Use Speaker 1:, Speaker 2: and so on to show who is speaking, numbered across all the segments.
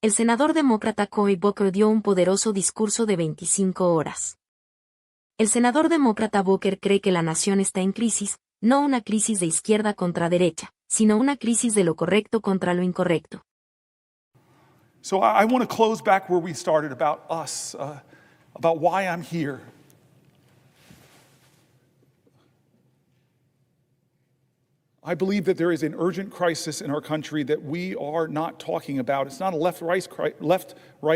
Speaker 1: El senador demócrata Cory Booker dio un poderoso discurso de 25 horas. El senador demócrata Booker cree que la nación está en crisis, no una crisis de izquierda contra derecha, sino una crisis de lo correcto contra lo incorrecto.
Speaker 2: So I want to close back where we started about us, about why I'm here. I believe that there is an urgent crisis in our country that we are not talking about. It's not a left-right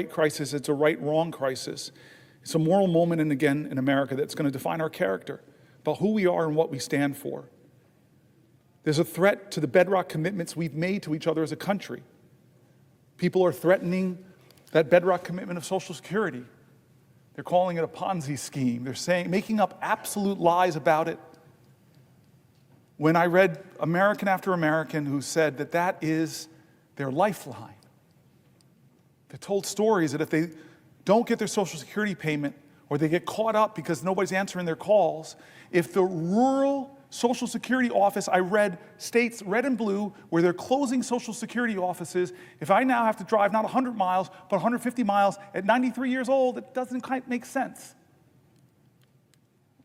Speaker 2: crisis, it's a right-wrong crisis. It's a moral moment, and again, in America, that's going to define our character, about who we are and what we stand for. There's a threat to the bedrock commitments we've made to each other as a country. People are threatening that bedrock commitment of Social Security. They're calling it a Ponzi scheme. They're making up absolute lies about it. When I read American after American who said that that is their lifeline, they told stories that if they don't get their Social Security payment or they get caught up because nobody's answering their calls, if the rural Social Security office, I read states red and blue where they're closing Social Security offices, if I now have to drive not 100 miles but 150 miles at 93 years old, it doesn't quite make sense.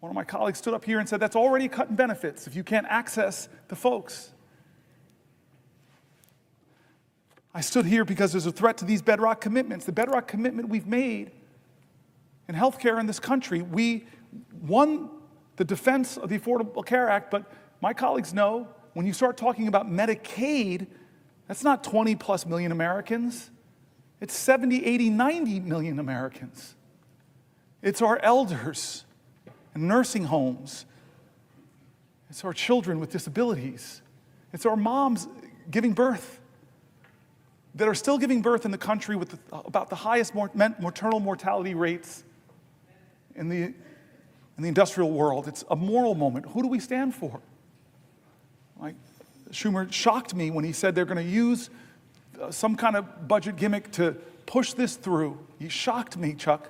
Speaker 2: One of my colleagues stood up here and said, that's already a cut in benefits if you can't access the folks. I stood here because there's a threat to these bedrock commitments. The bedrock commitment we've made in healthcare in this country. We won the defense of the Affordable Care Act, but my colleagues know when you start talking about Medicaid, that's not 20 plus million Americans. It's 70, 80, 90 million Americans. It's our elders in nursing homes. It's our children with disabilities. It's our moms giving birth that are still giving birth in the country with about the highest maternal mortality rates in the industrial world. It's a moral moment. Who do we stand for? Schumer shocked me when he said they're going to use some kind of budget gimmick to push this through. He shocked me, Chuck.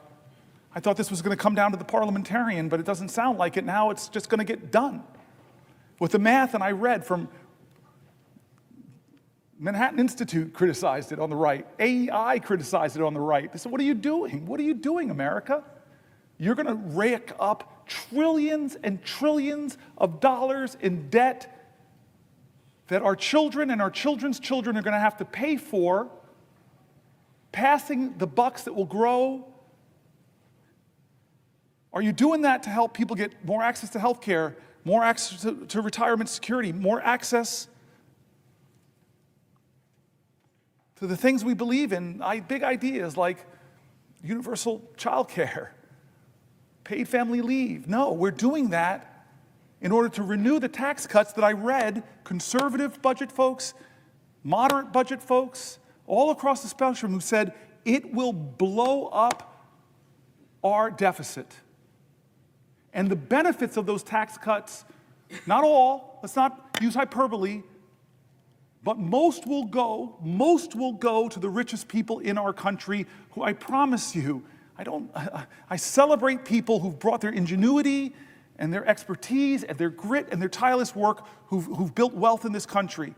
Speaker 2: I thought this was going to come down to the parliamentarian, but it doesn't sound like it. Now it's just going to get done. With the math, and I read from Manhattan Institute criticized it on the right. AEI criticized it on the right. They said, what are you doing? What are you doing, America? You're going to rake up trillions and trillions of dollars in debt that our children and our children's children are going to have to pay for, passing the bucks that will grow. Are you doing that to help people get more access to health care, more access to retirement security, more access to the things we believe in, big ideas like universal child care, paid family leave? No, we're doing that in order to renew the tax cuts that I read conservative budget folks, moderate budget folks, all across the spectrum who said it will blow up our deficit. And the benefits of those tax cuts, not all, let's not use hyperbole, but most will go to the richest people in our country who I promise you, I celebrate people who've brought their ingenuity and their expertise and their grit and their tireless work who've built wealth in this country.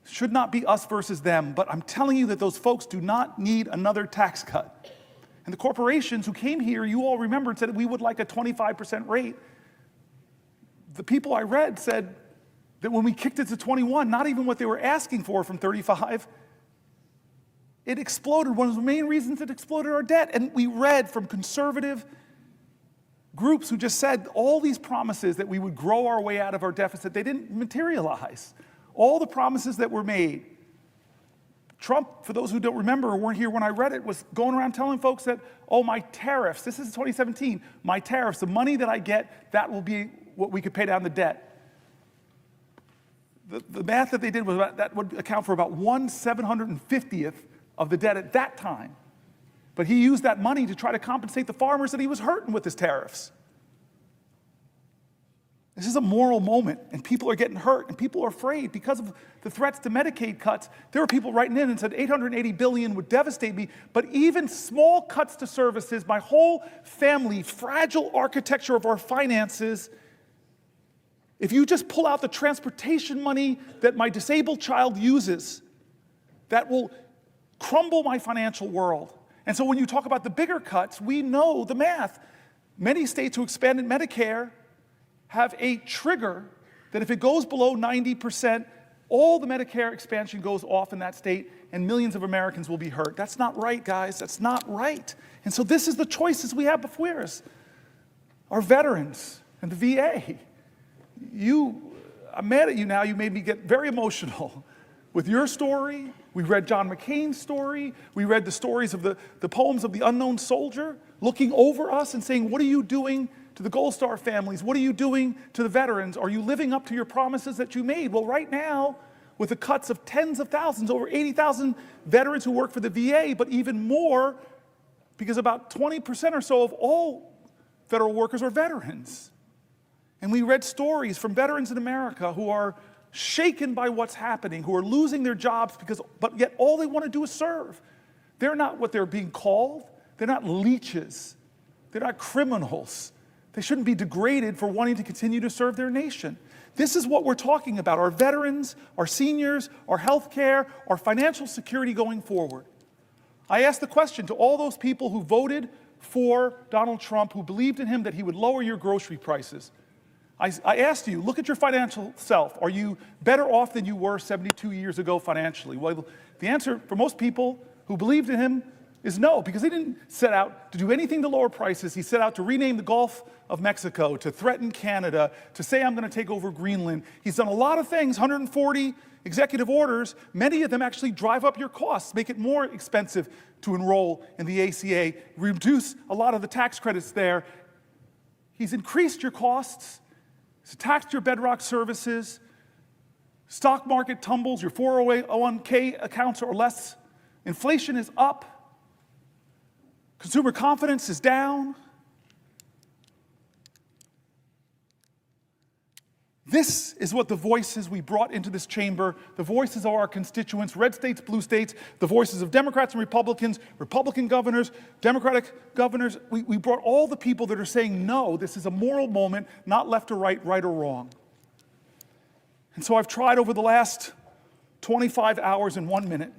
Speaker 2: It should not be us versus them, but I'm telling you that those folks do not need another tax cut. And the corporations who came here, you all remember, said we would like a 25% rate. The people I read said that when we kicked it to 21, not even what they were asking for from 35, it exploded. One of the main reasons it exploded our debt. And we read from conservative groups who just said all these promises that we would grow our way out of our deficit, they didn't materialize. All the promises that were made. Trump, for those who don't remember or weren't here when I read it, was going around telling folks that, oh, my tariffs, this is 2017, my tariffs, the money that I get, that will be what we could pay down the debt. The math that they did was that would account for about 1/750th of the debt at that time. But he used that money to try to compensate the farmers that he was hurting with his tariffs. This is a moral moment, and people are getting hurt, and people are afraid because of the threats to Medicaid cuts. There were people writing in and said $880 billion would devastate me, but even small cuts to services, my whole family, fragile architecture of our finances, if you just pull out the transportation money that my disabled child uses, that will crumble my financial world. And so when you talk about the bigger cuts, we know the math. Many states who expanded Medicare have a trigger that if it goes below 90%, all the Medicare expansion goes off in that state and millions of Americans will be hurt. That's not right, guys. That's not right. And so this is the choices we have before us. Our veterans and the VA. I'm mad at you now. You made me get very emotional with your story. We read John McCain's story. We read the stories of the poems of the unknown soldier looking over us and saying, what are you doing to the Gold Star families? What are you doing to the veterans? Are you living up to your promises that you made? Well, right now, with the cuts of tens of thousands, over 80,000 veterans who work for the VA, but even more, because about 20% or so of all federal workers are veterans. And we read stories from veterans in America who are shaken by what's happening, who are losing their jobs but yet all they want to do is serve. They're not what they're being called. They're not leeches. They're not criminals. They shouldn't be degraded for wanting to continue to serve their nation. This is what we're talking about, our veterans, our seniors, our health care, our financial security going forward. I asked the question to all those people who voted for Donald Trump, who believed in him that he would lower your grocery prices. I asked you, look at your financial self. Are you better off than you were 72 years ago financially? Well, the answer for most people who believed in him is no, because he didn't set out to do anything to lower prices. He set out to rename the Gulf of Mexico, to threaten Canada, to say, I'm going to take over Greenland. He's done a lot of things, 140 executive orders. Many of them actually drive up your costs, make it more expensive to enroll in the ACA, reduce a lot of the tax credits there. He's increased your costs. He's taxed your bedrock services. Stock market tumbles, your 401k accounts are less. Inflation is up. Consumer confidence is down. This is what the voices we brought into this chamber, the voices of our constituents, red states, blue states, the voices of Democrats and Republicans, Republican governors, Democratic governors. We brought all the people that are saying, no, this is a moral moment, not left or right, right or wrong. And so I've tried over the last 25 hours and 1 minute